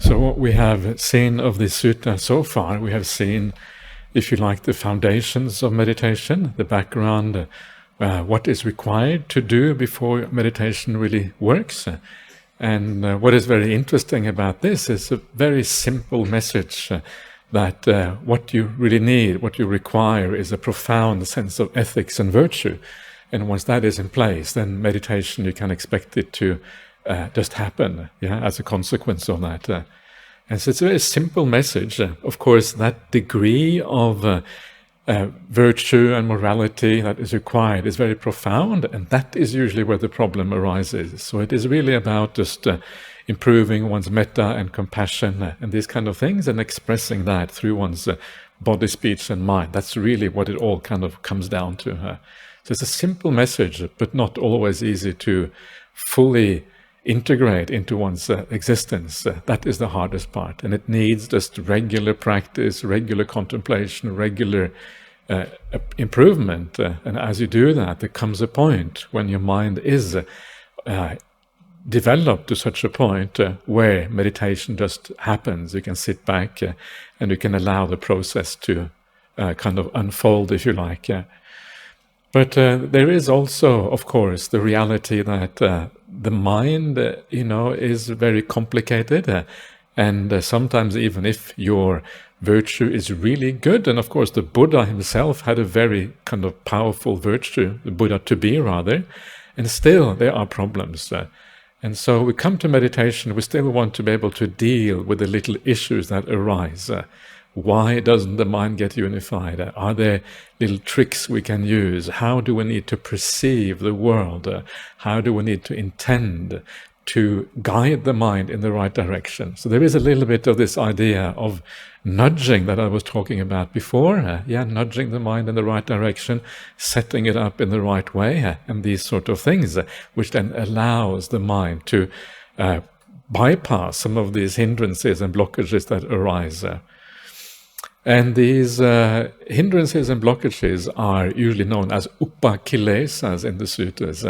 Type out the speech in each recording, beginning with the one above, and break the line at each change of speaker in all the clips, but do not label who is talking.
So what we have seen of this sutta so far, we have seen, if you like, the foundations of meditation, the background, what is required to do before meditation really works. And what is very interesting about this is a very simple message that what you really need, what you require is a profound sense of ethics and virtue. And once that is in place, then meditation, you can expect it to just happen, as a consequence of that. And so it's a very simple message. Of course, that degree of virtue and morality that is required is very profound, and that is usually where the problem arises. So it is really about just improving one's metta and compassion and these kind of things, and expressing that through one's body, speech and mind. That's really what it all kind of comes down to. So it's a simple message, but not always easy to fully integrate into one's existence. That is the hardest part, and it needs just regular practice, regular contemplation, regular improvement. And as you do that, there comes a point when your mind is developed to such a point where meditation just happens. You can sit back and you can allow the process to kind of unfold, if you like. But there is also, of course, the reality that the mind, is very complicated, and sometimes even if your virtue is really good, and of course the Buddha himself had a very kind of powerful virtue, the Buddha to be rather, and still there are problems. And so we come to meditation, we still want to be able to deal with the little issues that arise. Why doesn't the mind get unified? Are there little tricks we can use? How do we need to perceive the world? How do we need to intend to guide the mind in the right direction? So there is a little bit of this idea of nudging that I was talking about before. Nudging the mind in the right direction, setting it up in the right way, and these sort of things, which then allows the mind to bypass some of these hindrances and blockages that arise. And these hindrances and blockages are usually known as upakilesas in the suttas.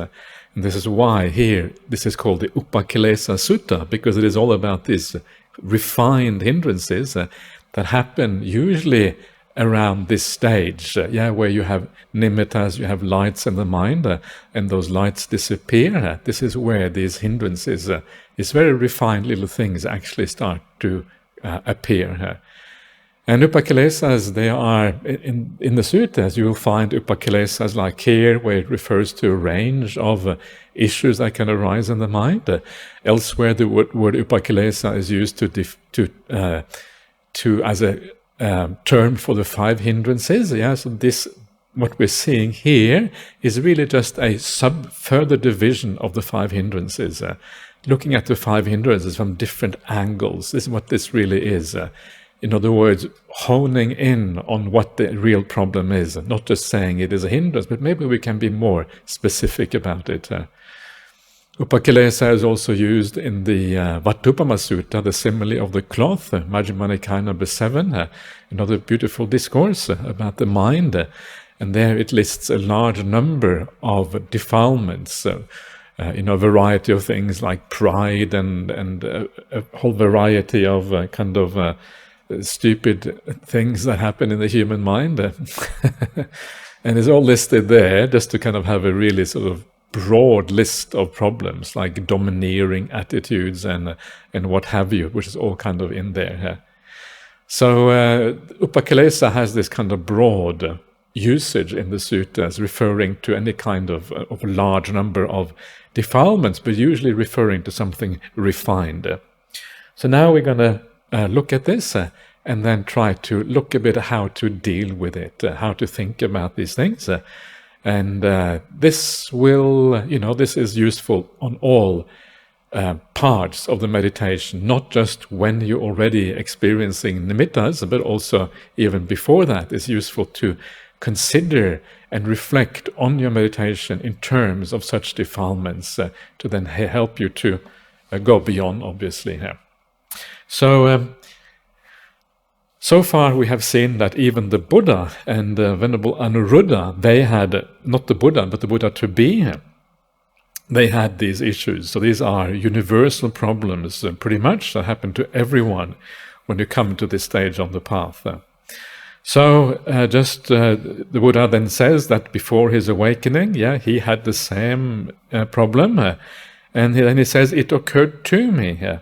And this is why here, this is called the Upakilesa Sutta, because it is all about these refined hindrances that happen usually around this stage, where you have nimittas, you have lights in the mind, and those lights disappear. This is where these hindrances, these very refined little things actually start to appear. And upakilesas, they are, in the suttas, you will find upakilesas like here, where it refers to a range of issues that can arise in the mind. Elsewhere, the word upakilesa is used to as a term for the 5 hindrances. So this, what we're seeing here, is really just a further division of the 5 hindrances. Looking at the 5 hindrances from different angles, this is what this really is. In other words, honing in on what the real problem is, not just saying it is a hindrance, but maybe we can be more specific about it. Upakilesa is also used in the Vatupama Sutta, the simile of the cloth, Majjhima Nikaya number 7, another beautiful discourse about the mind. And there it lists a large number of defilements, a variety of things like pride and a whole variety of stupid things that happen in the human mind. And it's all listed there just to kind of have a really sort of broad list of problems like domineering attitudes and what have you, which is all kind of in there. So Upakilesa has this kind of broad usage in the suttas, referring to any kind of a large number of defilements, but usually referring to something refined. So now we're going to look at this and then try to look a bit at how to deal with it, how to think about these things. And this will, this is useful on all parts of the meditation, not just when you're already experiencing nimittas, but also even before that. It's useful to consider and reflect on your meditation in terms of such defilements to then help you to go beyond, obviously. So far we have seen that even the Buddha and Venerable Anuruddha, they had, not the Buddha, but the Buddha to be, they had these issues. So these are universal problems, pretty much, that happen to everyone when you come to this stage on the path. So the Buddha then says that before his awakening, he had the same problem. And then he says, it occurred to me,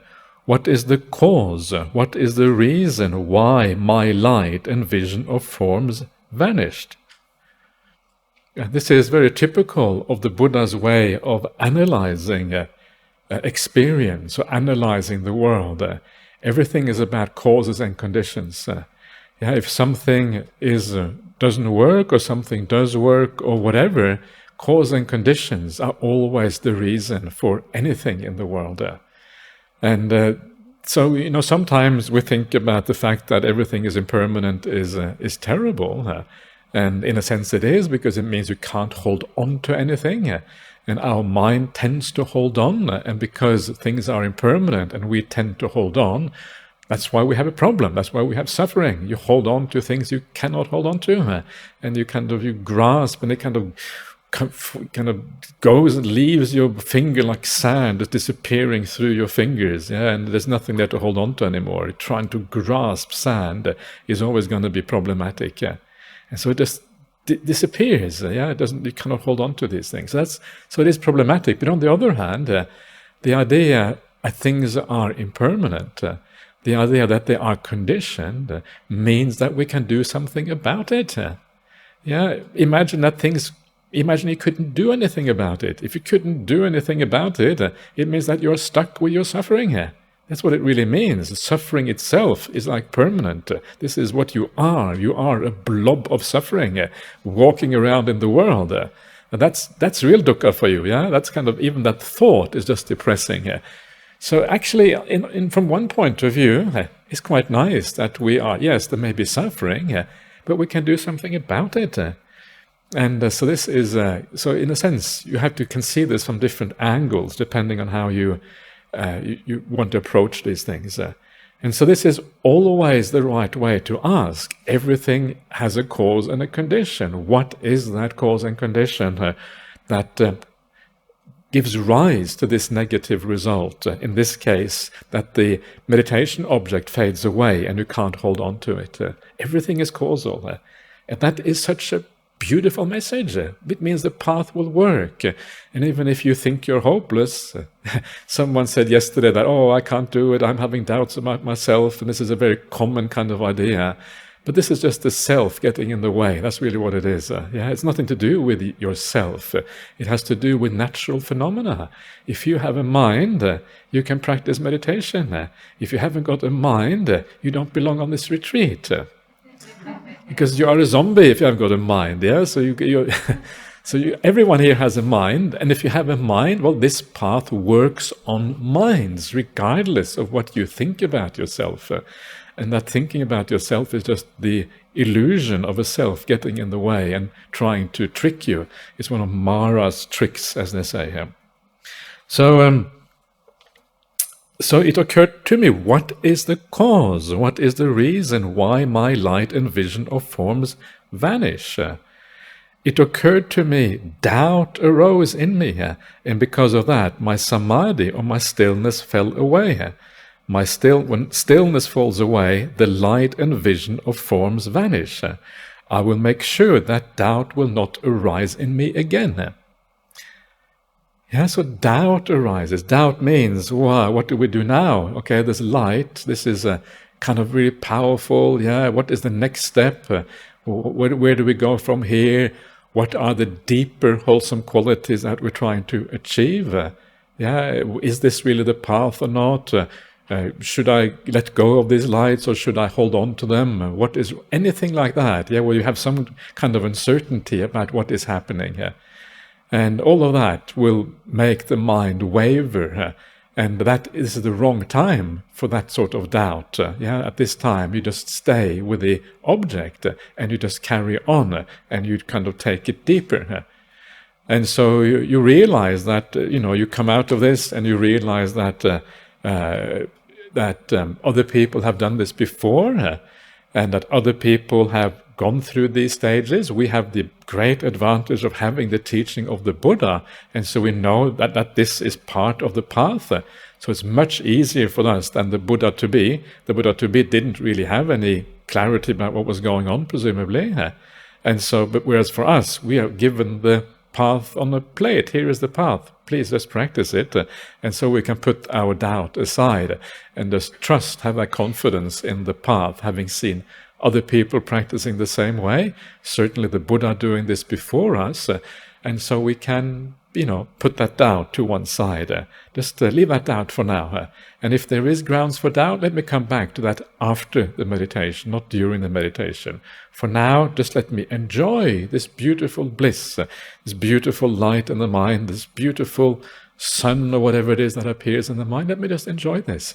what is the cause? What is the reason why my light and vision of forms vanished? This is very typical of the Buddha's way of analyzing experience, or analyzing the world. Everything is about causes and conditions. If something doesn't work, or something does work, or whatever, cause and conditions are always the reason for anything in the world. And so, sometimes we think about the fact that everything is impermanent is terrible. And in a sense it is, because it means you can't hold on to anything. And our mind tends to hold on. And because things are impermanent and we tend to hold on, that's why we have a problem. That's why we have suffering. You hold on to things you cannot hold on to. And you grasp, and it kind of goes and leaves your finger like sand, just disappearing through your fingers, and there's nothing there to hold on to anymore. Trying to grasp sand is always going to be problematic, and so it just disappears. It doesn't. You cannot hold on to these things. So it is problematic. But on the other hand, the idea that things are impermanent, the idea that they are conditioned, means that we can do something about it. Imagine you couldn't do anything about it. If you couldn't do anything about it, it means that you're stuck with your suffering. That's what it really means. Suffering itself is like permanent. This is what you are. You are a blob of suffering, walking around in the world. And that's real dukkha for you. That's even that thought is just depressing. So actually, from one point of view, it's quite nice that we are, yes, there may be suffering, but we can do something about it. And so this is, so in a sense, you have to conceive this from different angles, depending on how you want to approach these things. And so this is always the right way to ask. Everything has a cause and a condition. What is that cause and condition that gives rise to this negative result? In this case, that the meditation object fades away and you can't hold on to it. Everything is causal. And that is such a beautiful message. It means the path will work. And even if you think you're hopeless, someone said yesterday that, I can't do it, I'm having doubts about myself, and this is a very common kind of idea. But this is just the self getting in the way. That's really what it is. It's nothing to do with yourself. It has to do with natural phenomena. If you have a mind, you can practice meditation. If you haven't got a mind, you don't belong on this retreat. Because you are a zombie if you haven't got a mind, So everyone here has a mind, and if you have a mind, well, this path works on minds, regardless of what you think about yourself. And that thinking about yourself is just the illusion of a self getting in the way and trying to trick you. It's one of Mara's tricks, as they say here. So it occurred to me, what is the cause? What is the reason why my light and vision of forms vanish? It occurred to me, doubt arose in me, and because of that, my samadhi, or my stillness, fell away. When stillness falls away, the light and vision of forms vanish. I will make sure that doubt will not arise in me again. So doubt arises. Doubt means, what do we do now? Okay, there's light. This is kind of really powerful. What is the next step? Where do we go from here? What are the deeper wholesome qualities that we're trying to achieve? Is this really the path or not? Should I let go of these lights, or should I hold on to them? What is anything like that? Where you have some kind of uncertainty about what is happening here. And all of that will make the mind waver, and that is the wrong time for that sort of doubt. At this time, you just stay with the object, and you just carry on, and you kind of take it deeper. And so you realize that, you come out of this, and you realize that other people have done this before, and that other people have gone through these stages. We have the great advantage of having the teaching of the Buddha, and so we know that this is part of the path. So it's much easier for us than the Buddha to be. The Buddha to be didn't really have any clarity about what was going on, presumably. And so, but whereas for us, we are given the path on a plate. Here is the path. Please just practice it. And so we can put our doubt aside and just trust, have that confidence in the path, having seen other people practicing the same way, certainly the Buddha doing this before us, and so we can, put that doubt to one side. Just leave that doubt for now. And if there is grounds for doubt, let me come back to that after the meditation, not during the meditation. For now, just let me enjoy this beautiful bliss, this beautiful light in the mind, this beautiful sun or whatever it is that appears in the mind. Let me just enjoy this.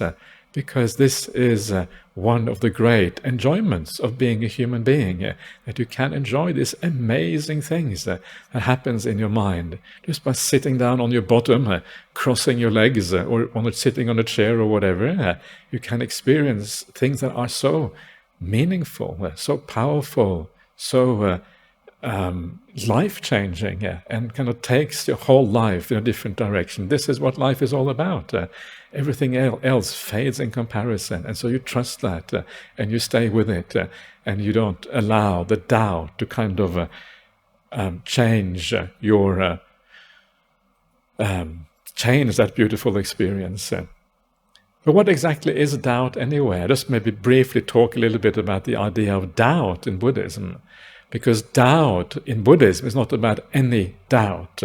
Because this is one of the great enjoyments of being a human being, that you can enjoy these amazing things that happens in your mind just by sitting down on your bottom, crossing your legs, or sitting on a chair or whatever. You can experience things that are so meaningful, so powerful, so life-changing, and kind of takes your whole life in a different direction. This is what life is all about. Everything else fades in comparison, and so you trust that, and you stay with it, and you don't allow the doubt to kind of change your change that beautiful experience. But what exactly is doubt anyway? Just maybe briefly talk a little bit about the idea of doubt in Buddhism. Because doubt in Buddhism is not about any doubt.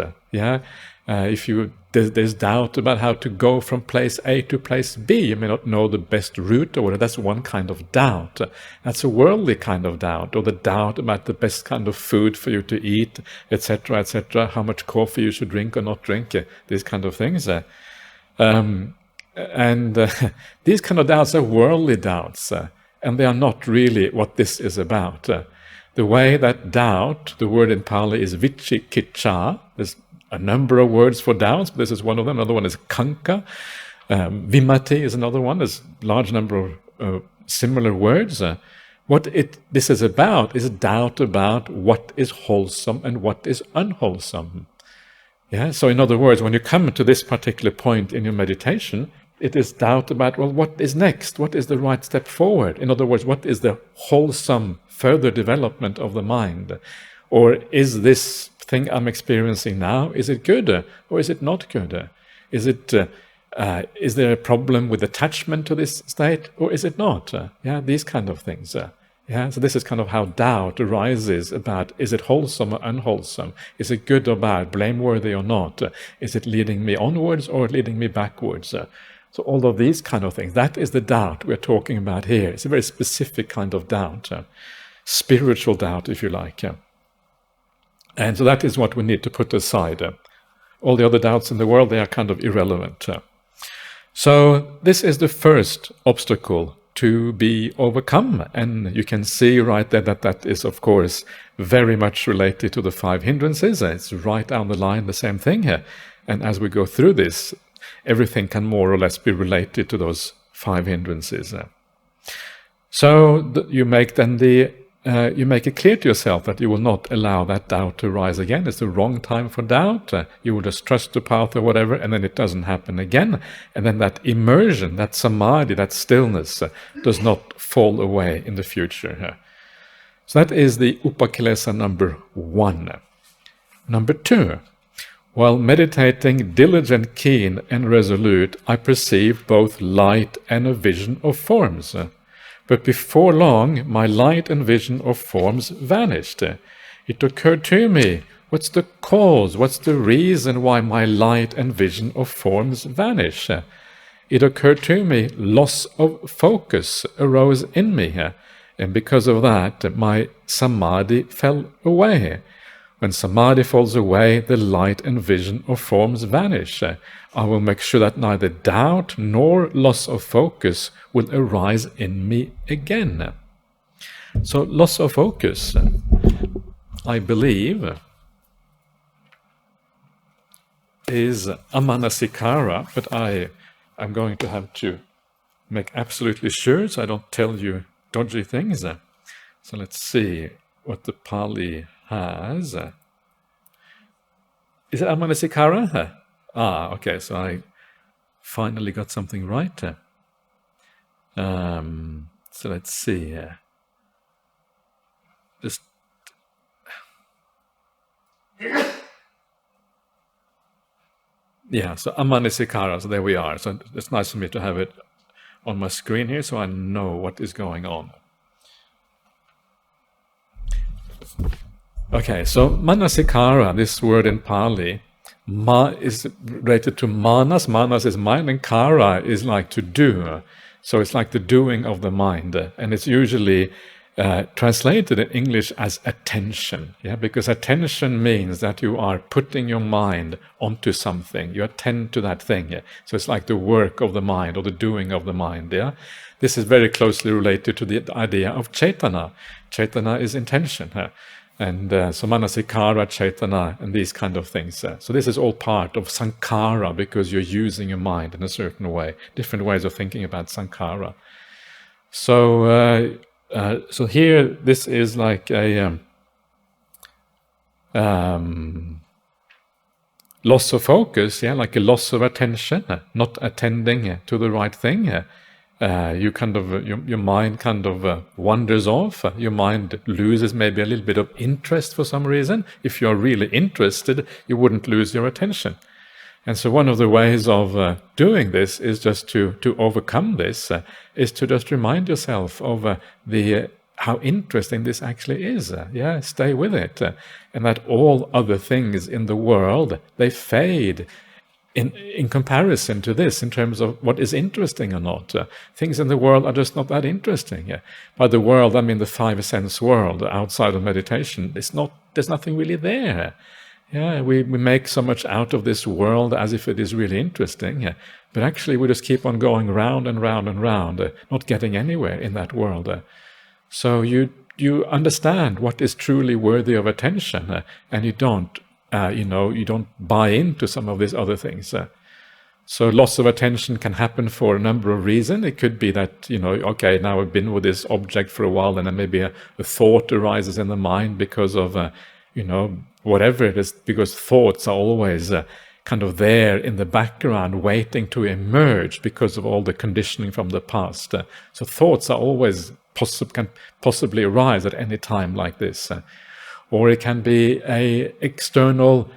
There's doubt about how to go from place A to place B. You may not know the best route or whatever. That's one kind of doubt. That's a worldly kind of doubt, or the doubt about the best kind of food for you to eat, etc., etc., how much coffee you should drink or not drink, these kind of things. These kind of doubts are worldly doubts, and they are not really what this is about. The way that doubt, the word in Pali is vicikiccha. There's a number of words for doubts, but this is one of them. Another one is kanka. Vimati is another one. There's a large number of similar words. What this is about is doubt about what is wholesome and what is unwholesome. So in other words, when you come to this particular point in your meditation, it is doubt about, well, what is next? What is the right step forward? In other words, what is the wholesome further development of the mind? Or is this thing I'm experiencing now, is it good or is it not good? Is there a problem with attachment to this state or is it not? These kind of things. So this is kind of how doubt arises about, is it wholesome or unwholesome? Is it good or bad, blameworthy or not? Is it leading me onwards or leading me backwards? So all of these kind of things, that is the doubt we're talking about here. It's a very specific kind of doubt, spiritual doubt, if you like. And so that is what we need to put aside. All the other doubts in the world, they are kind of irrelevant. So this is the first obstacle to be overcome. And you can see right there that is, of course, very much related to the 5 hindrances. It's right down the line, the same thing here. And as we go through this, everything can more or less be related to those 5 hindrances. So you make it clear to yourself that you will not allow that doubt to rise again. It's the wrong time for doubt. You will just trust the path or whatever, and then it doesn't happen again. And then that immersion, that samadhi, that stillness does not fall away in the future. So that is the upakilesa number 1. Number 2. While meditating diligent, keen, and resolute, I perceived both light and a vision of forms. But before long, my light and vision of forms vanished. It occurred to me, what's the cause, what's the reason why my light and vision of forms vanish? It occurred to me, loss of focus arose in me, and because of that, my samadhi fell away. When samadhi falls away, the light and vision of forms vanish. I will make sure that neither doubt nor loss of focus will arise in me again. So loss of focus, I believe, is amanasikara, but I'm going to have to make absolutely sure so I don't tell you dodgy things. So let's see what the Pali has. Is it Amanasikara? Okay, so I finally got something right. So let's see. Just yeah, so Amanasikara, so there we are. So it's nice for me to have it on my screen here so I know what is going on. Okay, so Manasikara, this word in Pali, is related to manas. Manas is mind, and kara is like to do. So it's like the doing of the mind. And it's usually translated in English as attention. Yeah, because attention means that you are putting your mind onto something. You attend to that thing. Yeah? So it's like the work of the mind or the doing of the mind. Yeah, this is very closely related to the idea of Chaitana. Chaitana is intention. And so Manasikara, Chaitana, and these kind of things. So this is all part of Sankhara because you're using your mind in a certain way, different ways of thinking about Sankhara. So, so here, this is like a loss of focus, yeah, like a loss of attention, not attending to the right thing. You kind of your mind kind of wanders off. Your mind loses maybe a little bit of interest for some reason. If you're really interested, you wouldn't lose your attention. And so one of the ways of doing this is just to overcome this, is to just remind yourself of how interesting this actually is. Yeah, stay with it, and that all other things in the world, they fade in comparison to this, in terms of what is interesting or not. Things in the world are just not that interesting. By the world, I mean the five sense world outside of meditation. There's nothing really there. Yeah, we make so much out of this world as if it is really interesting, but actually we just keep on going round and round and round, not getting anywhere in that world. So you understand what is truly worthy of attention, and you don't you don't buy into some of these other things. So loss of attention can happen for a number of reasons. It could be that, okay, now I've been with this object for a while, and then maybe a thought arises in the mind because of, whatever it is, because thoughts are always kind of there in the background waiting to emerge because of all the conditioning from the past. So thoughts are always can possibly arise at any time like this. Or it can be an external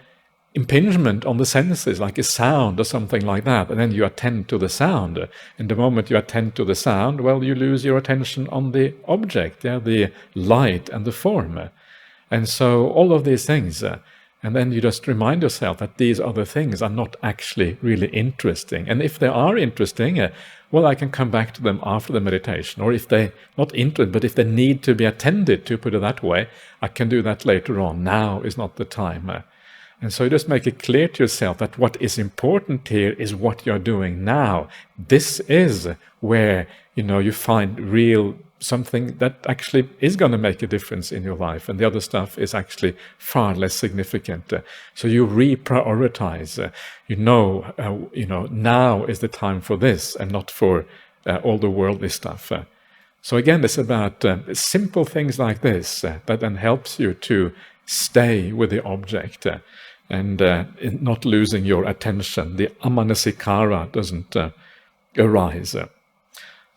impingement on the senses, like a sound or something like that, and then you attend to the sound. And the moment you attend to the sound, well, you lose your attention on the object, the light and the form. And so all of these things, and then you just remind yourself that these other things are not actually really interesting. And if they are interesting, well, I can come back to them after the meditation. Or if they're not interested, but if they need to be attended to, put it that way, I can do that later on. Now is not the time. And so you just make it clear to yourself that what is important here is what you're doing now. This is where, you find real something that actually is going to make a difference in your life, and the other stuff is actually far less significant. So you reprioritize. Now is the time for this, and not for all the worldly stuff. So again, it's about simple things like this that then helps you to stay with the object and not losing your attention. The amanasikara doesn't arise.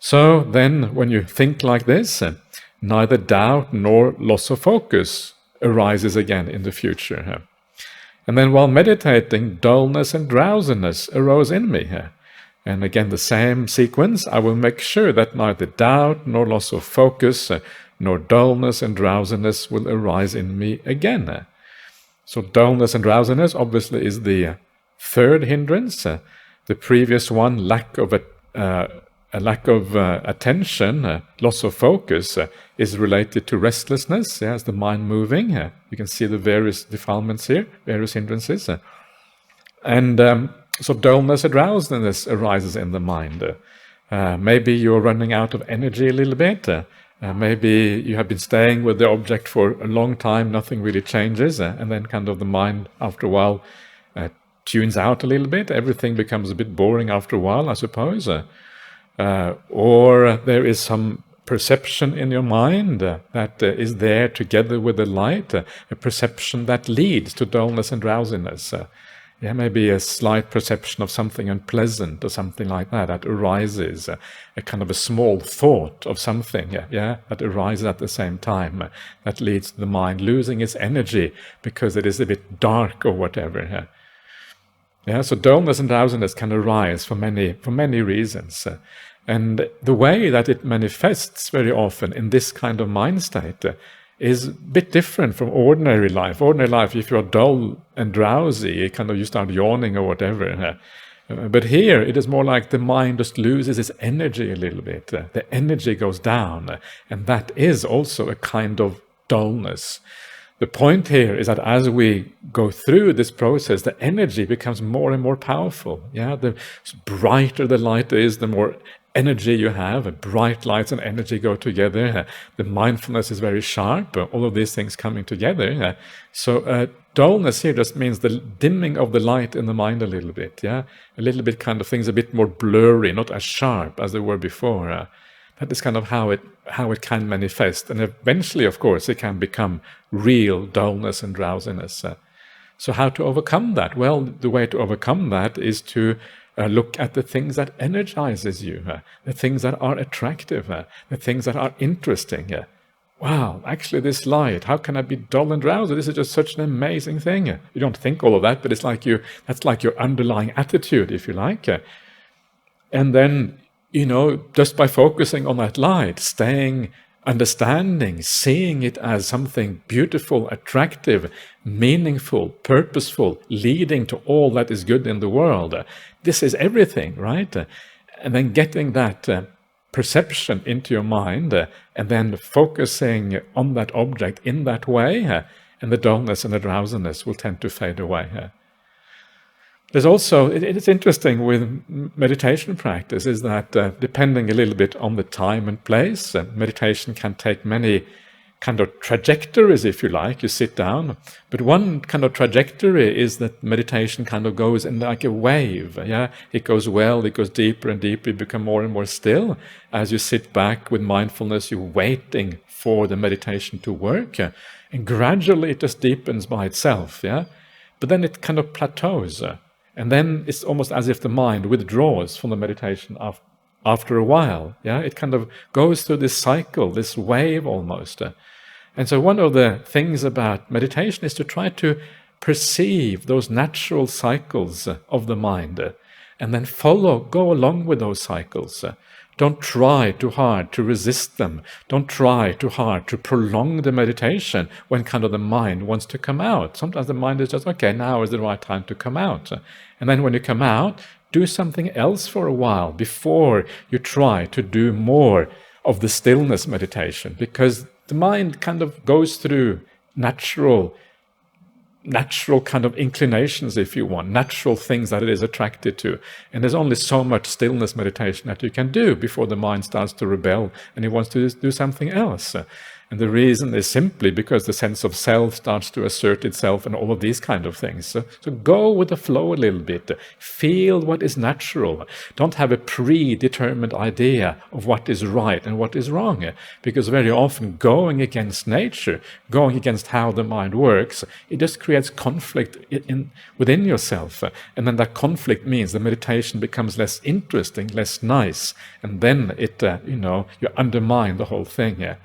So then, when you think like this, neither doubt nor loss of focus arises again in the future. And then while meditating, dullness and drowsiness arose in me. And again, the same sequence. I will make sure that neither doubt nor loss of focus nor dullness and drowsiness will arise in me again. So dullness and drowsiness obviously is the third hindrance. The previous one, lack of attention, loss of focus, is related to restlessness, as the mind moving. You can see the various defilements here, various hindrances. And so dullness and drowsiness arises in the mind. Maybe you're running out of energy a little bit. Maybe you have been staying with the object for a long time, nothing really changes, and then kind of the mind, after a while, tunes out a little bit. Everything becomes a bit boring after a while, I suppose. Or there is some perception in your mind that is there together with the light, a perception that leads to dullness and drowsiness. Maybe a slight perception of something unpleasant or something like that arises, a kind of a small thought of something, that arises at the same time, that leads to the mind losing its energy because it is a bit dark or whatever. So dullness and drowsiness can arise for many reasons. And the way that it manifests very often in this kind of mind state is a bit different from ordinary life. Ordinary life, if you're dull and drowsy, you start yawning or whatever. But here, it is more like the mind just loses its energy a little bit. The energy goes down, and that is also a kind of dullness. The point here is that as we go through this process, the energy becomes more and more powerful. The brighter the light is, the more energy you have. Bright lights and energy go together. The mindfulness is very sharp. All of these things coming together. So dullness here just means the dimming of the light in the mind a little bit. A little bit things a bit more blurry, not as sharp as they were before. That is kind of how it can manifest. And eventually, of course, it can become real dullness and drowsiness. So how to overcome that? Well, the way to overcome that is to look at the things that energizes you, the things that are attractive, the things that are interesting. Wow, actually this light, how can I be dull and drowsy? This is just such an amazing thing. You don't think all of that, but it's like that's like your underlying attitude, if you like. And then, just by focusing on that light, understanding, seeing it as something beautiful, attractive, meaningful, purposeful, leading to all that is good in the world. This is everything, right? And then getting that perception into your mind and then focusing on that object in that way, and the dullness and the drowsiness will tend to fade away. There's also, it's interesting with meditation practice is that depending a little bit on the time and place, meditation can take many kind of trajectories, if you like. You sit down, but one kind of trajectory is that meditation kind of goes in like a wave. It goes it goes deeper and deeper, you become more and more still. As you sit back with mindfulness, you're waiting for the meditation to work, and gradually it just deepens by itself. But then it kind of plateaus. And then it's almost as if the mind withdraws from the meditation after a while. It kind of goes through this cycle, this wave almost. And so one of the things about meditation is to try to perceive those natural cycles of the mind and then go along with those cycles. Don't try too hard to resist them. Don't try too hard to prolong the meditation when kind of the mind wants to come out. Sometimes the mind is just, okay, now is the right time to come out. And then when you come out, do something else for a while before you try to do more of the stillness meditation, because the mind kind of goes through natural kind of inclinations, if you want, natural things that it is attracted to. And there's only so much stillness meditation that you can do before the mind starts to rebel and it wants to do something else. And the reason is simply because the sense of self starts to assert itself and all of these kind of things. So go with the flow a little bit. Feel what is natural. Don't have a predetermined idea of what is right and what is wrong. Because very often going against nature, going against how the mind works, it just creates conflict within yourself. And then that conflict means the meditation becomes less interesting, less nice. And then you undermine the whole thing.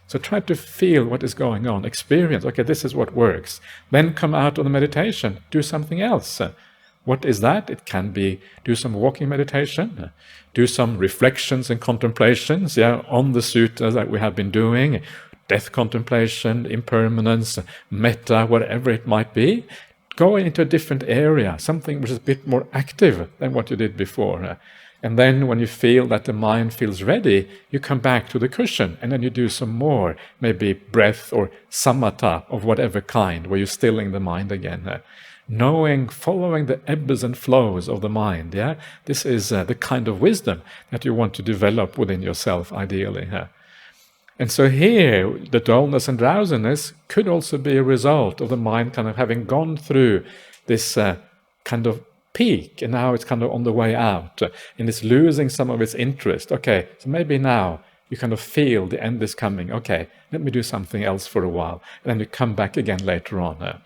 So try to feel what is going on, experience, okay, this is what works. Then come out of the meditation, do something else. What is that? It can be do some walking meditation, do some reflections and contemplations on the sutras that we have been doing, death contemplation, impermanence, metta, whatever it might be. Go into a different area, something which is a bit more active than what you did before. And then when you feel that the mind feels ready, you come back to the cushion and then you do some more, maybe breath or samatha of whatever kind, where you're stilling the mind again. Following the ebbs and flows of the mind. This is the kind of wisdom that you want to develop within yourself, ideally. And so here, the dullness and drowsiness could also be a result of the mind kind of having gone through this kind of peak, and now it's kind of on the way out, and it's losing some of its interest. Okay, so maybe now You kind of feel the end is coming. Okay, let me do something else for a while. And then you come back again later on.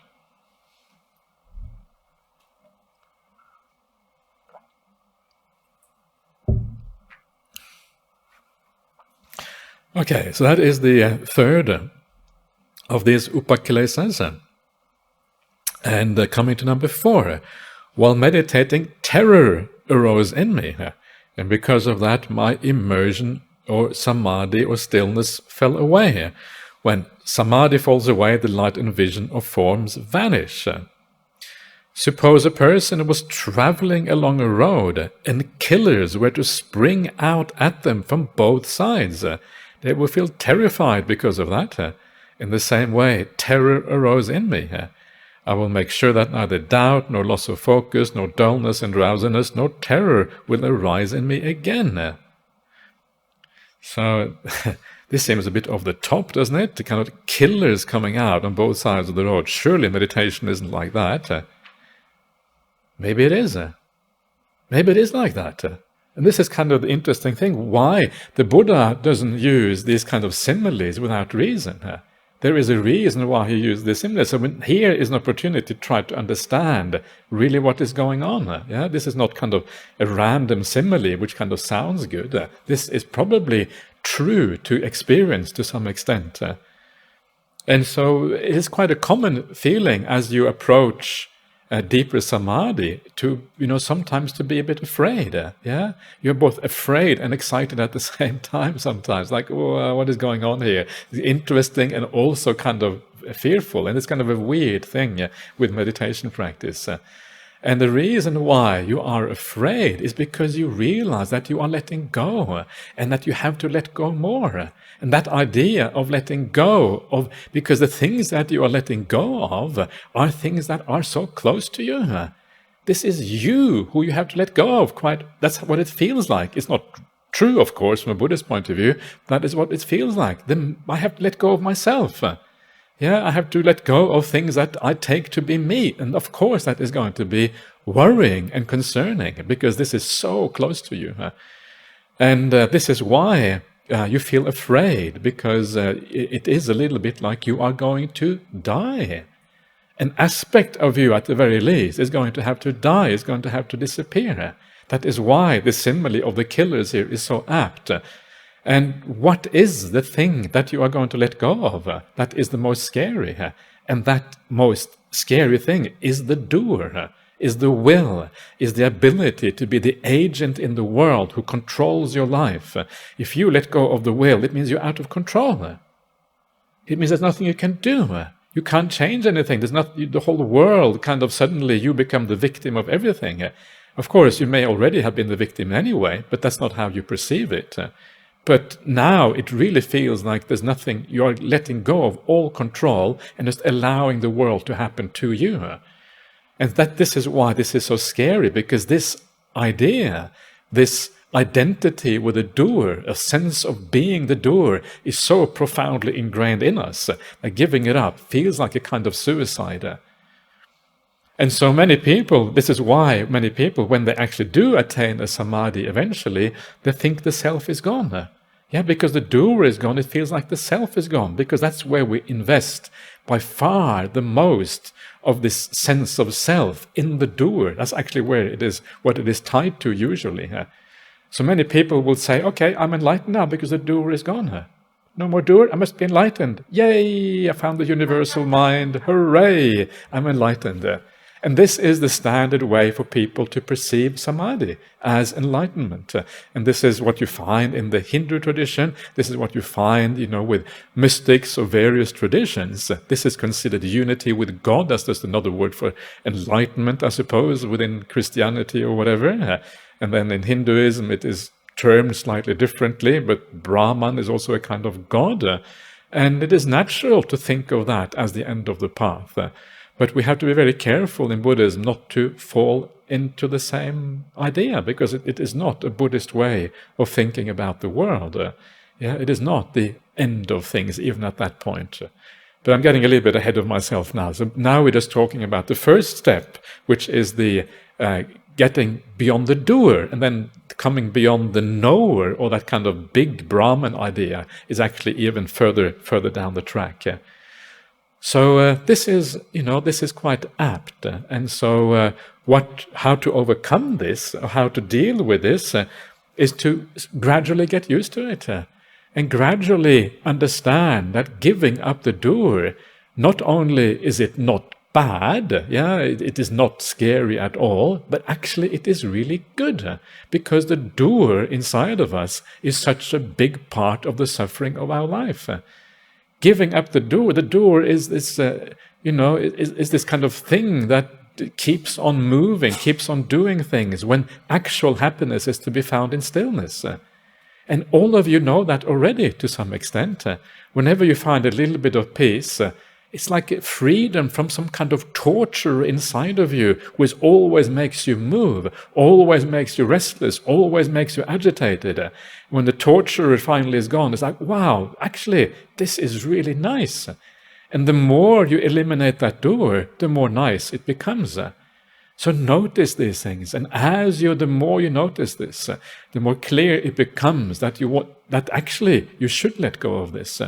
Okay, so that is the third of these upakilesas. And coming to number 4, while meditating, terror arose in me. And because of that, my immersion or samadhi or stillness fell away. When samadhi falls away, the light and vision of forms vanish. Suppose a person was traveling along a road and killers were to spring out at them from both sides. They will feel terrified because of that. In the same way, terror arose in me. I will make sure that neither doubt, nor loss of focus, nor dullness and drowsiness, nor terror will arise in me again. So, this seems a bit off the top, doesn't it? The kind of killers coming out on both sides of the road. Surely meditation isn't like that. Maybe it is. Maybe it is like that. And this is kind of the interesting thing, why the Buddha doesn't use these kind of similes without reason. There is a reason why he used this simile. So here is an opportunity to try to understand really what is going on. Yeah, this is not kind of a random simile which kind of sounds good. This is probably true to experience to some extent. And so it is quite a common feeling as you approach deeper samadhi to, sometimes to be a bit afraid. Yeah, you're both afraid and excited at the same time sometimes, like, oh, what is going on here? It's interesting and also kind of fearful, and it's kind of a weird thing with meditation practice. And the reason why you are afraid is because you realize that you are letting go and that you have to let go more. And that idea of letting go of, because the things that you are letting go of are things that are so close to you. This is you who you have to let go of. That's what it feels like. It's not true, of course, from a Buddhist point of view. That is what it feels like. Then I have to let go of myself. Yeah, I have to let go of things that I take to be me. And of course that is going to be worrying and concerning because this is so close to you. And this is why you feel afraid, because it is a little bit like you are going to die. An aspect of you, at the very least, is going to have to die, is going to have to disappear. That is why the simile of the killers here is so apt. And what is the thing that you are going to let go of? That is the most scary. And that most scary thing is the doer, is the will, is the ability to be the agent in the world who controls your life. If you let go of the will, it means you're out of control. It means there's nothing you can do. You can't change anything. There's not the whole world kind of suddenly you become the victim of everything. Of course, you may already have been the victim anyway, but that's not how you perceive it. But now it really feels like there's nothing, you're letting go of all control and just allowing the world to happen to you. And this is why this is so scary, because this idea, this identity with the doer, a sense of being the doer, is so profoundly ingrained in us that giving it up feels like a kind of suicide. And so many people, this is why many people, when they actually do attain a samadhi eventually, they think the self is gone. Yeah, because the doer is gone, it feels like the self is gone, because that's where we invest by far the most of this sense of self, in the doer. That's actually where it is, what it is tied to usually. So many people will say, okay, I'm enlightened now because the doer is gone. No more doer, I must be enlightened. Yay, I found the universal mind. Hooray, I'm enlightened. And this is the standard way for people to perceive samadhi, as enlightenment. And this is what you find in the Hindu tradition. This is what you find, with mystics of various traditions. This is considered unity with God. That's just another word for enlightenment, I suppose, within Christianity or whatever. And then in Hinduism, it is termed slightly differently, but Brahman is also a kind of God. And it is natural to think of that as the end of the path. But we have to be very careful in Buddhism not to fall into the same idea, because it is not a Buddhist way of thinking about the world. It is not the end of things, even at that point. But I'm getting a little bit ahead of myself now. So now we're just talking about the first step, which is the getting beyond the doer and then coming beyond the knower, or that kind of big Brahman idea, is actually even further down the track. So this is quite apt. And so how to overcome this, or how to deal with this, is to gradually get used to it, and gradually understand that giving up the doer, not only is it not bad, it is not scary at all, but actually it is really good, because the doer inside of us is such a big part of the suffering of our life. Giving up the doer is this, is this kind of thing that keeps on moving, keeps on doing things, when actual happiness is to be found in stillness. And all of you know that already to some extent. Whenever you find a little bit of peace, it's like freedom from some kind of torture inside of you, which always makes you move, always makes you restless, always makes you agitated. When the torture finally is gone, it's like, wow, actually, this is really nice. And the more you eliminate that doer, the more nice it becomes. So notice these things, and the more you notice this, the more clear it becomes that actually you should let go of this.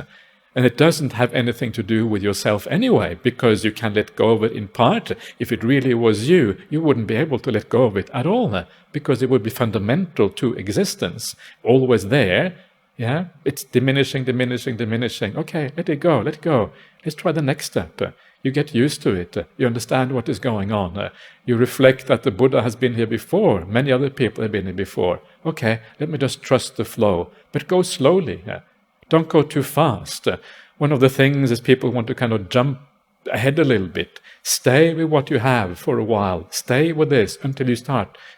And it doesn't have anything to do with yourself anyway, because you can let go of it in part. If it really was you wouldn't be able to let go of it at all, because it would be fundamental to existence, always there. Yeah, it's diminishing. Okay, let it go. Let's try the next step. You get used to it. You understand what is going on. You reflect that the Buddha has been here before. Many other people have been here before. Okay, let me just trust the flow, but go slowly. Don't go too fast. One of the things is people want to kind of jump ahead a little bit. Stay with what you have for a while. Stay with this until you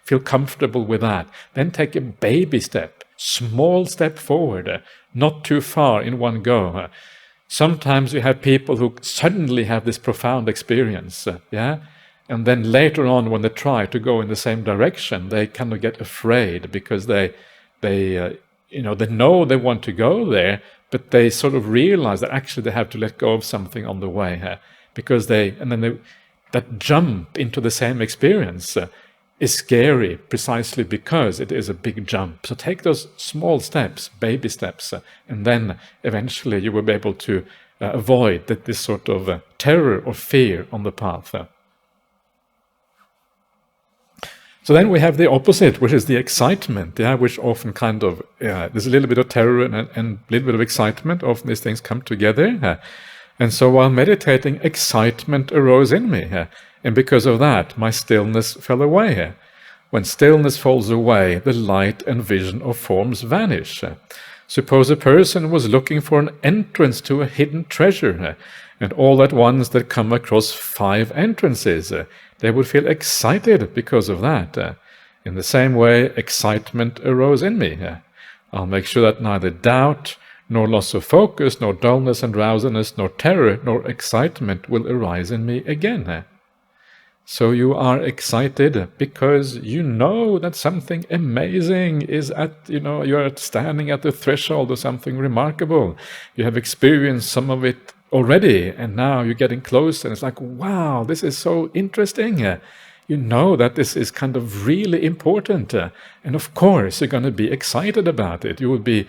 feel comfortable with that. Then take a baby step, small step forward, not too far in one go. Sometimes you have people who suddenly have this profound experience, and then later on, when they try to go in the same direction, they kind of get afraid, because they know they want to go there, but they sort of realize that actually they have to let go of something on the way, because that jump into the same experience is scary, precisely because it is a big jump. So take those small steps, baby steps, and then eventually you will be able to avoid this sort of terror or fear on the path. So then we have the opposite, which is the excitement, which often kind of, there's a little bit of terror and a little bit of excitement. Often these things come together. And so while meditating, excitement arose in me. And because of that, my stillness fell away. When stillness falls away, the light and vision of forms vanish. Suppose a person was looking for an entrance to a hidden treasure, and all at once they come across 5 entrances. They would feel excited because of that. In the same way, excitement arose in me. I'll make sure that neither doubt, nor loss of focus, nor dullness and drowsiness, nor terror, nor excitement will arise in me again. So you are excited because you know that something amazing is you are standing at the threshold of something remarkable. You have experienced some of it already, and now you're getting close, and it's like, wow, this is so interesting. You know that this is kind of really important, and of course you're going to be excited about it. You would be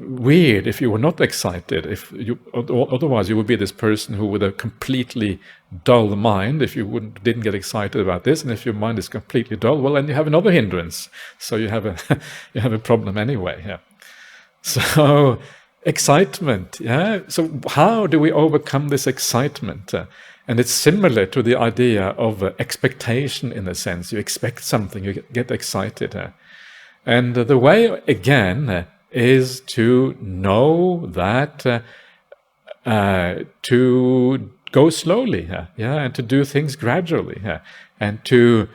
weird if you were not excited. Otherwise you would be this person who with a completely dull mind, if you didn't get excited about this, and if your mind is completely dull, well, then you have another hindrance. So you have a problem anyway. So excitement, So how do we overcome this excitement? And it's similar to the idea of expectation in a sense. You expect something, you get excited. And the way, again, is to know that to go slowly, and to do things gradually, and to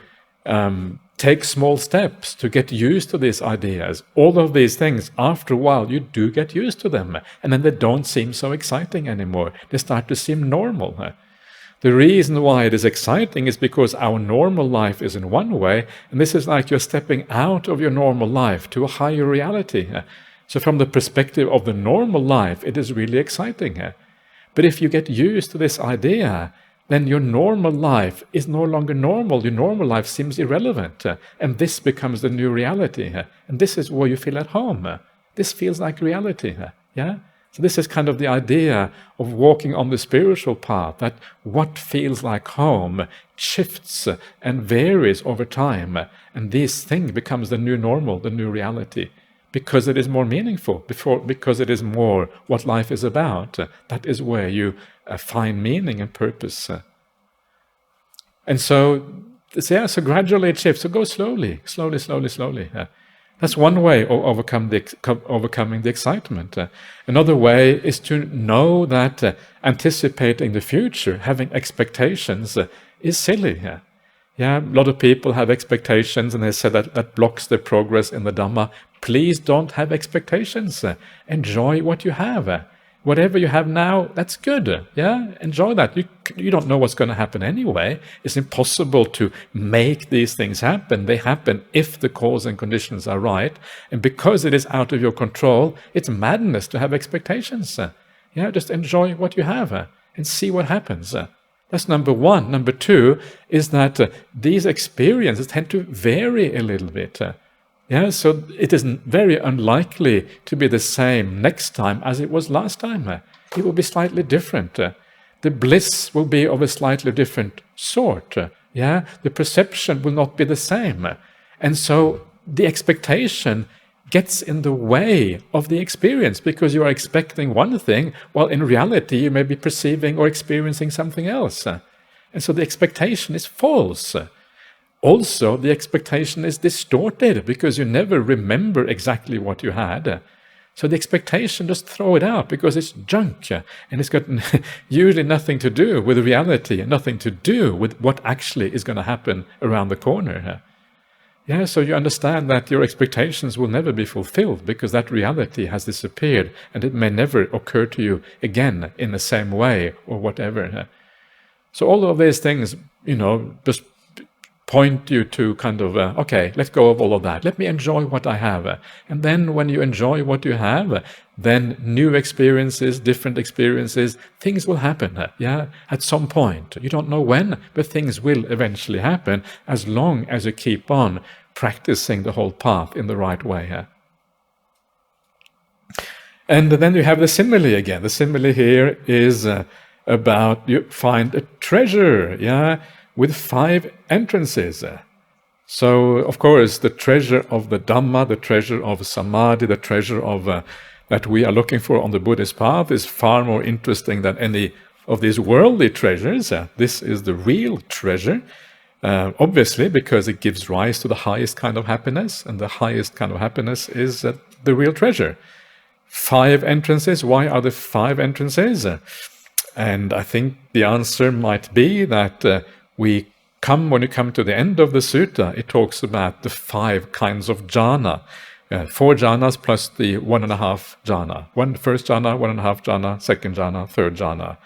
take small steps to get used to these ideas. All of these things, after a while, you do get used to them, and then they don't seem so exciting anymore. They start to seem normal. The reason why it is exciting is because our normal life is in one way, and this is like you're stepping out of your normal life to a higher reality. So from the perspective of the normal life, it is really exciting. But if you get used to this idea then your normal life is no longer normal. Your normal life seems irrelevant. And this becomes the new reality. And this is where you feel at home. This feels like reality. Yeah? So this is kind of the idea of walking on the spiritual path, that what feels like home shifts and varies over time. And this thing becomes the new normal, the new reality. Because it is more meaningful, because it is more what life is about. That is where you find meaning and purpose. And so gradually it shifts. So go slowly. That's one way of overcoming the excitement. Another way is to know that anticipating the future, having expectations, is silly. Yeah, a lot of people have expectations, and they say that blocks their progress in the Dhamma. Please don't have expectations. Enjoy what you have. Whatever you have now, that's good. Yeah, enjoy that. You don't know what's going to happen anyway. It's impossible to make these things happen. They happen if the cause and conditions are right. And because it is out of your control, it's madness to have expectations. Yeah, just enjoy what you have and see what happens. That's number one. Number two is that these experiences tend to vary a little bit. Yeah, so it is very unlikely to be the same next time as it was last time. It will be slightly different. The bliss will be of a slightly different sort. Yeah, the perception will not be the same. And so the expectation gets in the way of the experience, because you are expecting one thing, while in reality you may be perceiving or experiencing something else. And so the expectation is false. Also, the expectation is distorted, because you never remember exactly what you had. So the expectation, just throw it out, because it's junk, and it's got usually nothing to do with reality, and nothing to do with what actually is going to happen around the corner. Yeah, so you understand that your expectations will never be fulfilled, because that reality has disappeared, and it may never occur to you again in the same way, or whatever. So all of these things, just point you to kind of, okay, let go of all of that. Let me enjoy what I have. And then when you enjoy what you have, then new experiences, different experiences, things will happen, at some point. You don't know when, but things will eventually happen, as long as you keep on practicing the whole path in the right way. And then you have the simile again. The simile here is about you find a treasure, with 5 entrances. So, of course, the treasure of the Dhamma, the treasure of Samadhi, the treasure of that we are looking for on the Buddhist path is far more interesting than any of these worldly treasures. This is the real treasure, obviously, because it gives rise to the highest kind of happiness, and the highest kind of happiness is the real treasure. 5 entrances. Why are there 5 entrances? And I think the answer might be that when you come to the end of the sutta, it talks about the 5 kinds of jhana. 4 jhanas plus the 1.5 jhana. First jhana, 1.5 jhana, second jhana, third jhana.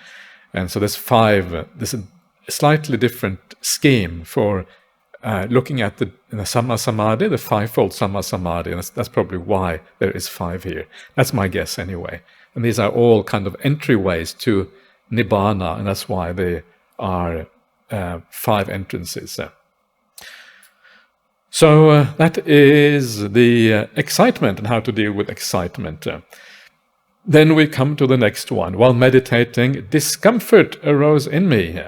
And so there's 5. There's a slightly different scheme for looking at the Samma Samadhi, the 5-fold Samma Samadhi. And that's probably why there is 5 here. That's my guess anyway. And these are all kind of entryways to Nibbana, and that's why they are 5 entrances. So that is the excitement and how to deal with excitement. Then we come to the next one. While meditating, discomfort arose in me.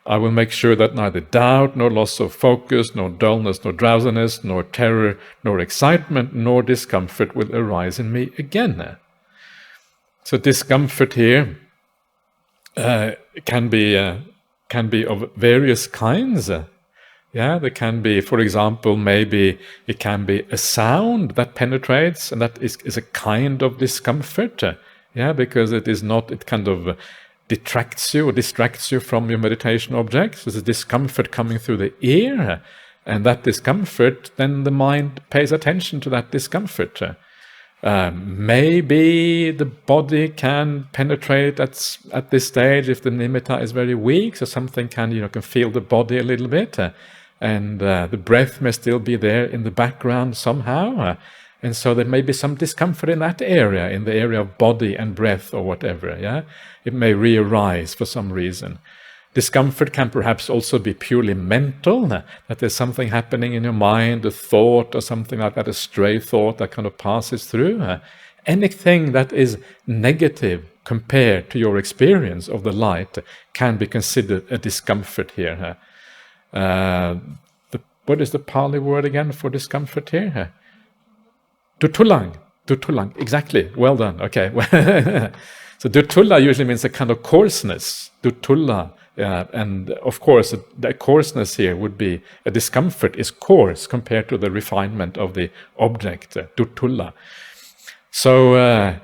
I will make sure that neither doubt, nor loss of focus, nor dullness, nor drowsiness, nor terror, nor excitement, nor discomfort will arise in me again. So discomfort here can be of various kinds. There can be, for example, maybe it can be a sound that penetrates, and that is a kind of discomfort. Because it kind of detracts you or distracts you from your meditation objects. There's a discomfort coming through the ear, and that discomfort, then the mind pays attention to that discomfort. Maybe the body can penetrate at this stage if the nimitta is very weak, so something can feel the body a little bit, and the breath may still be there in the background somehow, and so there may be some discomfort in that area, in the area of body and breath or whatever. It may re-arise for some reason. Discomfort can perhaps also be purely mental, that there's something happening in your mind, a thought or something like that, a stray thought that kind of passes through. Anything that is negative compared to your experience of the light can be considered a discomfort here. What is the Pali word again for discomfort here? Dutulang. Dutulang, exactly. Well done. Okay. So dutulla usually means a kind of coarseness. Dutulla. And of course, the coarseness here would be a discomfort is coarse compared to the refinement of the object, dutulla. So,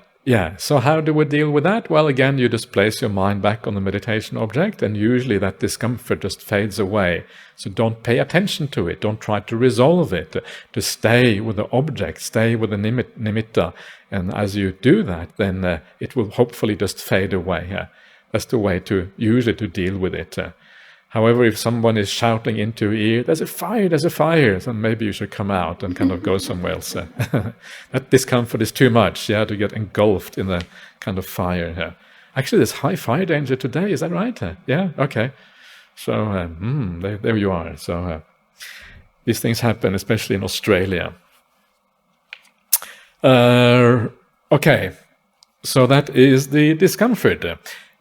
so how do we deal with that? Well, again, you just place your mind back on the meditation object, and usually that discomfort just fades away. So don't pay attention to it. Don't try to resolve it. To stay with the object, stay with the nimitta. And as you do that, then it will hopefully just fade away. That's the way to usually to deal with it. However, if someone is shouting into your ear, there's a fire, then maybe you should come out and kind of go somewhere else. That discomfort is too much, to get engulfed in the kind of fire. Actually, there's high fire danger today, is that right? Yeah, okay. So, there you are. So, these things happen, especially in Australia. Okay, so that is the discomfort.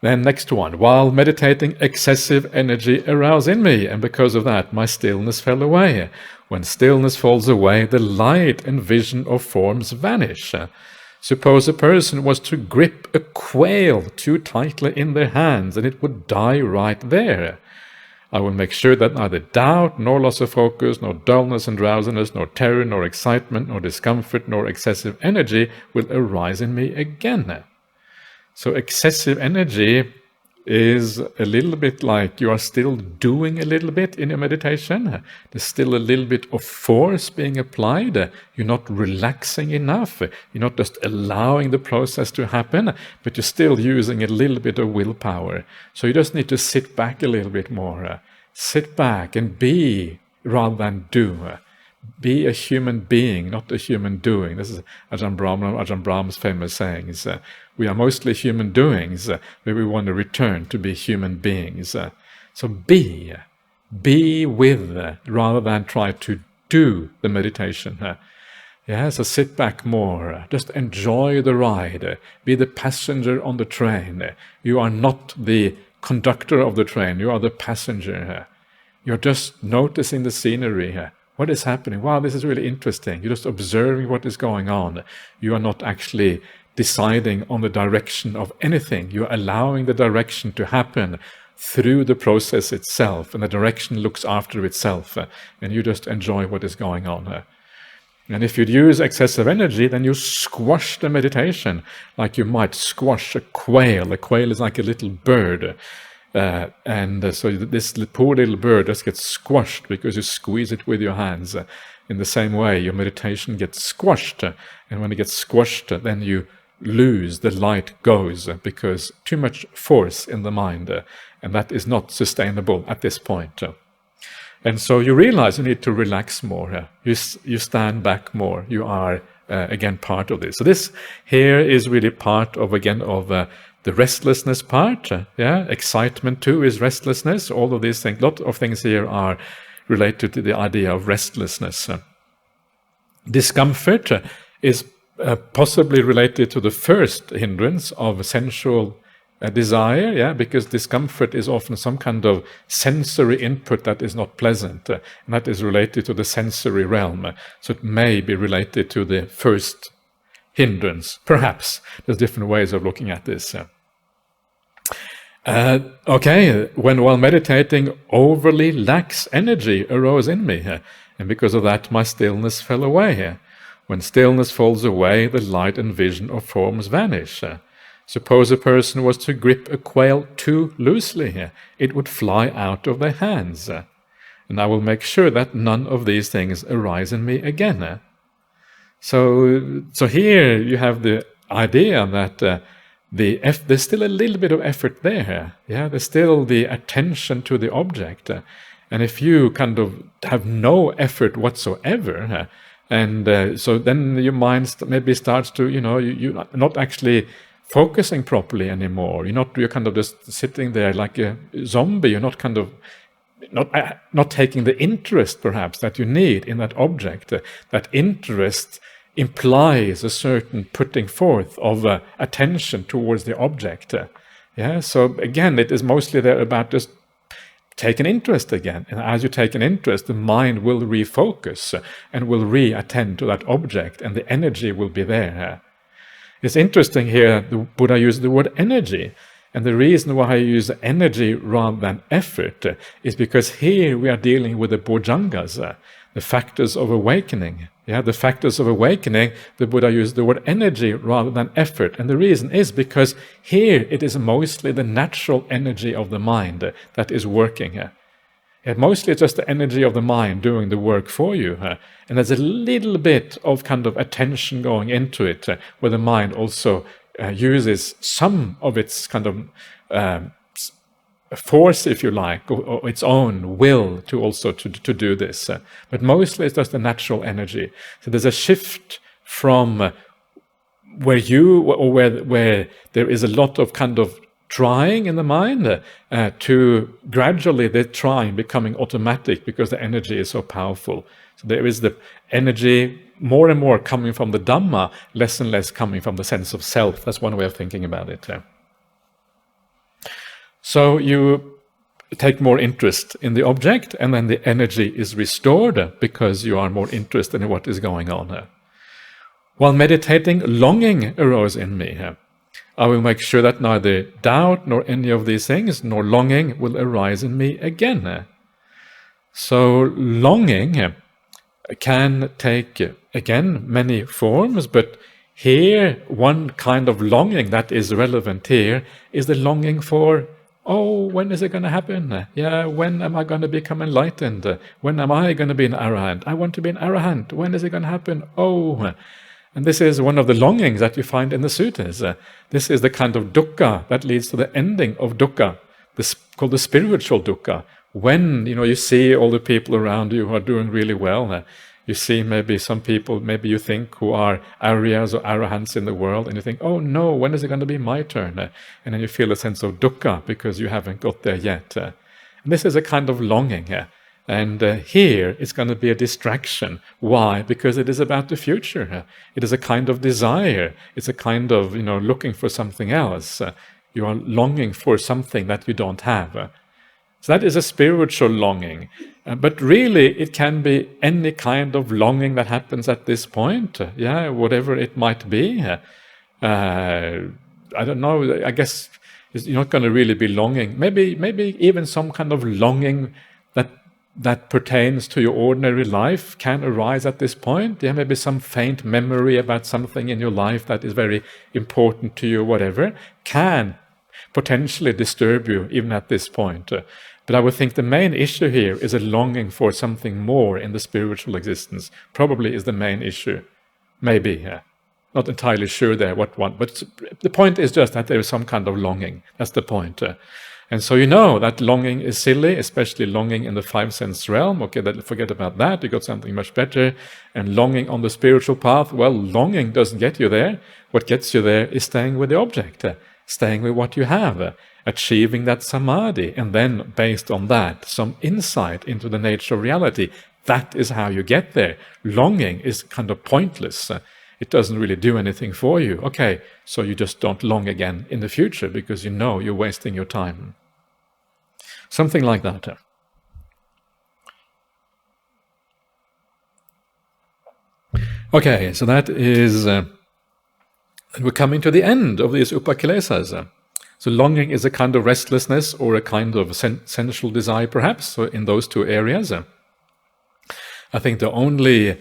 Then next one, while meditating, excessive energy arose in me, and because of that, my stillness fell away. When stillness falls away, the light and vision of forms vanish. Suppose a person was to grip a quail too tightly in their hands, and it would die right there. I will make sure that neither doubt, nor loss of focus, nor dullness and drowsiness, nor terror, nor excitement, nor discomfort, nor excessive energy will arise in me again. So excessive energy is a little bit like you are still doing a little bit in your meditation. There's still a little bit of force being applied. You're not relaxing enough. You're not just allowing the process to happen, but you're still using a little bit of willpower. So you just need to sit back a little bit more. Sit back and be rather than do. Be a human being, not a human doing. This is Ajahn Brahma's famous saying. We are mostly human doings, but we want to return to be human beings. So be with, rather than try to do the meditation. So sit back more, just enjoy the ride, be the passenger on the train. You are not the conductor of the train, you are the passenger. You're just noticing the scenery. What is happening? Wow, this is really interesting. You're just observing what is going on. You are not actually deciding on the direction of anything. You're allowing the direction to happen through the process itself, and the direction looks after itself, and you just enjoy what is going on. And if you use excessive energy, then you squash the meditation, like you might squash a quail. A quail is like a little bird. So this poor little bird just gets squashed because you squeeze it with your hands. In the same way, your meditation gets squashed, and when it gets squashed, then you lose, the light goes, because too much force in the mind, and that is not sustainable at this point. And so you realize you need to relax more. You stand back more. You are again part of this. So this here is really part of the restlessness part. Excitement too is restlessness. All of these things, a lot of things here are related to the idea of restlessness. Discomfort is possibly related to the first hindrance of sensual desire, because discomfort is often some kind of sensory input that is not pleasant, and that is related to the sensory realm. So it may be related to the first hindrance, perhaps. There's different ways of looking at this. While meditating, overly lax energy arose in me, and because of that my stillness fell away. When stillness falls away, the light and vision of forms vanish. Suppose a person was to grip a quail too loosely, it would fly out of their hands. And I will make sure that none of these things arise in me again. So here you have the idea that there's still a little bit of effort there. There's still the attention to the object. And if you kind of have no effort whatsoever, so then your mind maybe starts to, you're not actually focusing properly anymore. You're kind of just sitting there like a zombie. You're not kind of not taking the interest perhaps that you need in that object. That interest implies a certain putting forth of attention towards the object. So again, it is mostly there about just take an interest again. And as you take an interest, the mind will refocus and will re-attend to that object, and the energy will be there. It's interesting here, the Buddha used the word energy. And the reason why I use energy rather than effort is because here we are dealing with the bojjhangas, the factors of awakening. The factors of awakening, the Buddha used the word energy rather than effort. And the reason is because here it is mostly the natural energy of the mind that is working. And mostly it's just the energy of the mind doing the work for you. And there's a little bit of kind of attention going into it, where the mind also uses some of its kind of force, if you like, or its own will to also to do this. But mostly it's just the natural energy. So there's a shift from where there is a lot of kind of trying in the mind to gradually the trying becoming automatic because the energy is so powerful. So there is the energy more and more coming from the Dhamma, less and less coming from the sense of self. That's one way of thinking about it. So you take more interest in the object, and then the energy is restored because you are more interested in what is going on. While meditating, longing arose in me. I will make sure that neither doubt nor any of these things, nor longing will arise in me again. So longing can take, again, many forms, but here one kind of longing that is relevant here is the longing for, when is it going to happen? When am I going to become enlightened? When am I going to be an arahant? I want to be an arahant. When is it going to happen? And this is one of the longings that you find in the suttas. This is the kind of dukkha that leads to the ending of dukkha, called the spiritual dukkha. When you see all the people around you who are doing really well, you see maybe some people, maybe you think, who are aryas or arahants in the world, and you think, oh no, when is it going to be my turn? And then you feel a sense of dukkha because you haven't got there yet. And this is a kind of longing. And here it's going to be a distraction. Why? Because it is about the future. It is a kind of desire. It's a kind of, looking for something else. You are longing for something that you don't have. So that is a spiritual longing. But really, it can be any kind of longing that happens at this point. Whatever it might be. I don't know. I guess you're not going to really be longing. Maybe even some kind of longing that pertains to your ordinary life can arise at this point. Maybe some faint memory about something in your life that is very important to you, whatever, can potentially disturb you even at this point. But I would think the main issue here is a longing for something more in the spiritual existence. Probably is the main issue. Maybe, not entirely sure there what one. But the point is just that there is some kind of longing. That's the point. And so that longing is silly, especially longing in the five sense realm. Okay, forget about that. You got something much better. And longing on the spiritual path, well, longing doesn't get you there. What gets you there is staying with the object, staying with what you have, achieving that samadhi, and then based on that, some insight into the nature of reality. That is how you get there. Longing is kind of pointless. It doesn't really do anything for you. Okay, so you just don't long again in the future because you're wasting your time. Something like that. Okay, so that is... we're coming to the end of these upakilesas. So longing is a kind of restlessness or a kind of sensual desire, perhaps, so in those two areas. I think the only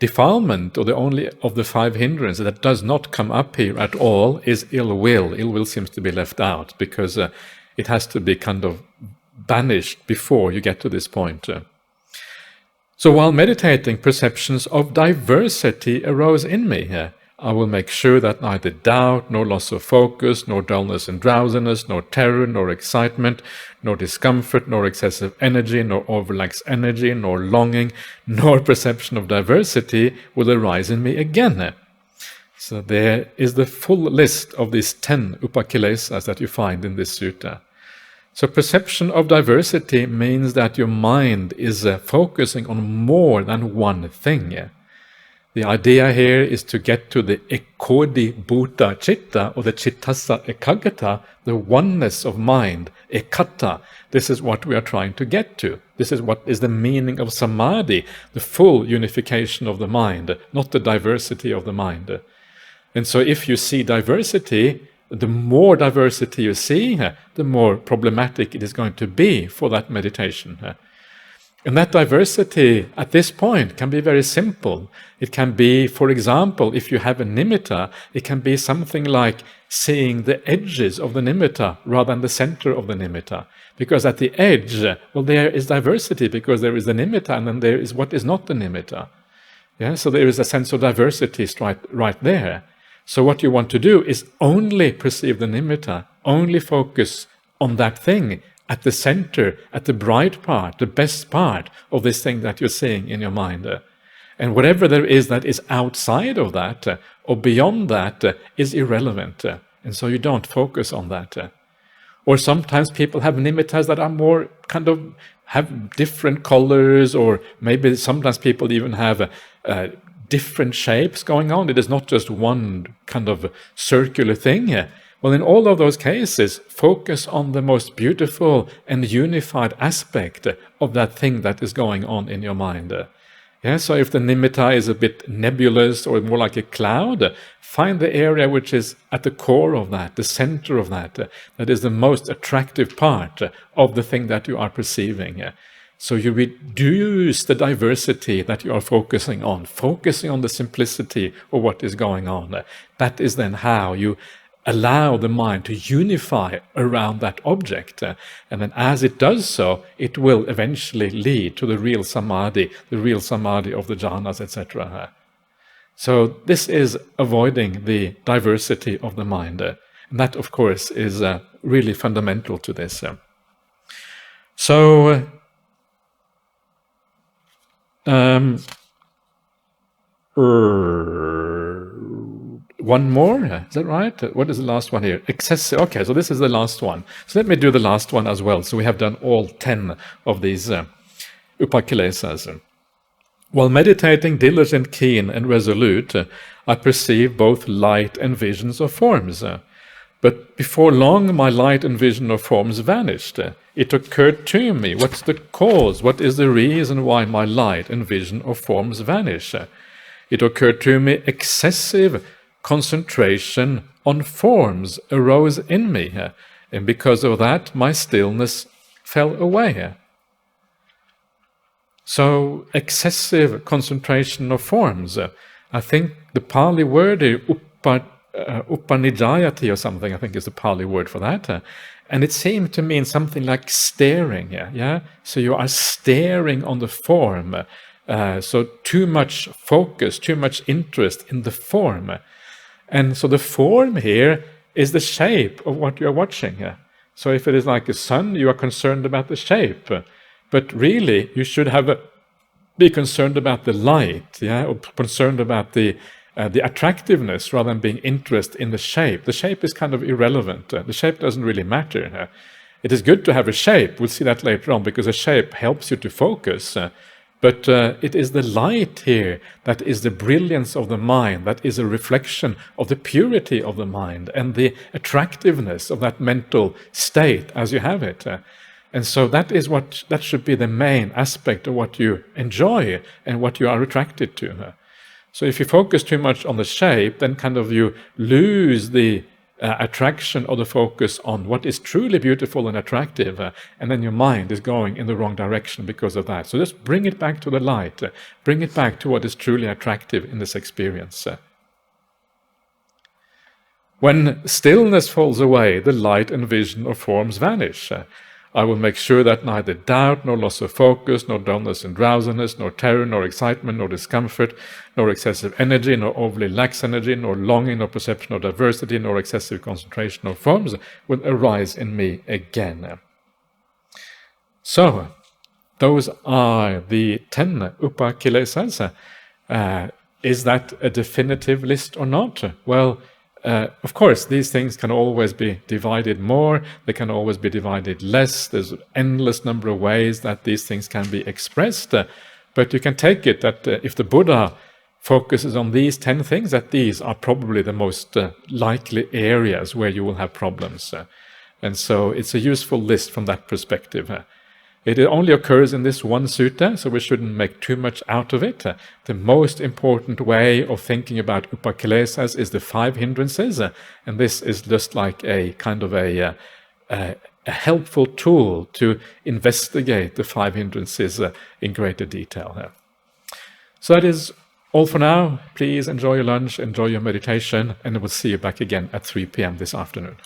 defilement, or the only of the five hindrances that does not come up here at all is ill will. Ill will seems to be left out because it has to be kind of banished before you get to this point. So while meditating, perceptions of diversity arose in me. I will make sure that neither doubt, nor loss of focus, nor dullness and drowsiness, nor terror, nor excitement, nor discomfort, nor excessive energy, nor overlax energy, nor longing, nor perception of diversity will arise in me again. So there is the full list of these 10 upakilesas that you find in this sutta. So perception of diversity means that your mind is focusing on more than one thing. The idea here is to get to the ekodi bhuta chitta, or the chittassa ekaggata, the oneness of mind, ekatta. This is what we are trying to get to. This is what is the meaning of samadhi, the full unification of the mind, not the diversity of the mind. And so if you see diversity, the more diversity you see, the more problematic it is going to be for that meditation. And that diversity at this point can be very simple. It can be, for example, if you have a nimitta, it can be something like seeing the edges of the nimitta rather than the center of the nimitta. Because at the edge, well, there is diversity because there is the nimitta and then there is what is not the nimitta. Yeah, so there is a sense of diversity right there. So what you want to do is only perceive the nimitta, only focus on that thing at the center, at the bright part, the best part of this thing that you're seeing in your mind. And whatever there is that is outside of that or beyond that is irrelevant. And so you don't focus on that. Or sometimes people have nimittas that are more kind of have different colors, or maybe sometimes people even have different shapes going on. It is not just one kind of circular thing. Well, in all of those cases, focus on the most beautiful and unified aspect of that thing that is going on in your mind. Yeah, so if the nimitta is a bit nebulous or more like a cloud, find the area which is at the core of that, the center of that, that is the most attractive part of the thing that you are perceiving. So you reduce the diversity that you are focusing on the simplicity of what is going on. That is then how you allow the mind to unify around that object. And then as it does so, it will eventually lead to the real samadhi of the jhanas, etc. So this is avoiding the diversity of the mind. And that, of course, is really fundamental to this. So one more, is that right? What is the last one here? Excessive. Okay, so this is the last one. So let me do the last one as well. So we have done all 10 of these upakilesas. While meditating diligent, keen, and resolute, I perceive both light and visions of forms. But before long, my light and vision of forms vanished. It occurred to me, what's the cause? What is the reason why my light and vision of forms vanish? It occurred to me excessive concentration on forms arose in me, and because of that, my stillness fell away. So, excessive concentration of forms. I think the Pali word is upanijayati or something, I think is the Pali word for that. And it seemed to mean something like staring. Yeah? So you are staring on the form. So too much focus, too much interest in the form. And so the form here is the shape of what you are watching. So if it is like a sun, you are concerned about the shape. But really, you should be concerned about the light, or concerned about the attractiveness rather than being interested in the shape. The shape is kind of irrelevant. The shape doesn't really matter. It is good to have a shape. We'll see that later on, because a shape helps you to focus. But it is the light here that is the brilliance of the mind, that is a reflection of the purity of the mind and the attractiveness of that mental state as you have it. And so that should be the main aspect of what you enjoy and what you are attracted to. So if you focus too much on the shape, then kind of you lose the attraction or the focus on what is truly beautiful and attractive, and then your mind is going in the wrong direction because of that. So just bring it back to the light, bring it back to what is truly attractive in this experience. When stillness falls away, the light and vision of forms vanish. I will make sure that neither doubt, nor loss of focus, nor dullness and drowsiness, nor terror, nor excitement, nor discomfort, nor excessive energy, nor overly lax energy, nor longing, nor perception of diversity, nor excessive concentration of forms will arise in me again. So, those are the 10 upakilesas. is that a definitive list or not? Well, of course, these things can always be divided more, they can always be divided less. There's an endless number of ways that these things can be expressed. But you can take it that if the Buddha focuses on these 10 things, that these are probably the most likely areas where you will have problems. And so it's a useful list from that perspective. It only occurs in this one sutta, so we shouldn't make too much out of it. The most important way of thinking about upakilesas is the 5 hindrances, and this is just like a kind of a helpful tool to investigate the 5 hindrances in greater detail. So that is all for now. Please enjoy your lunch, enjoy your meditation, and we'll see you back again at 3 p.m. this afternoon.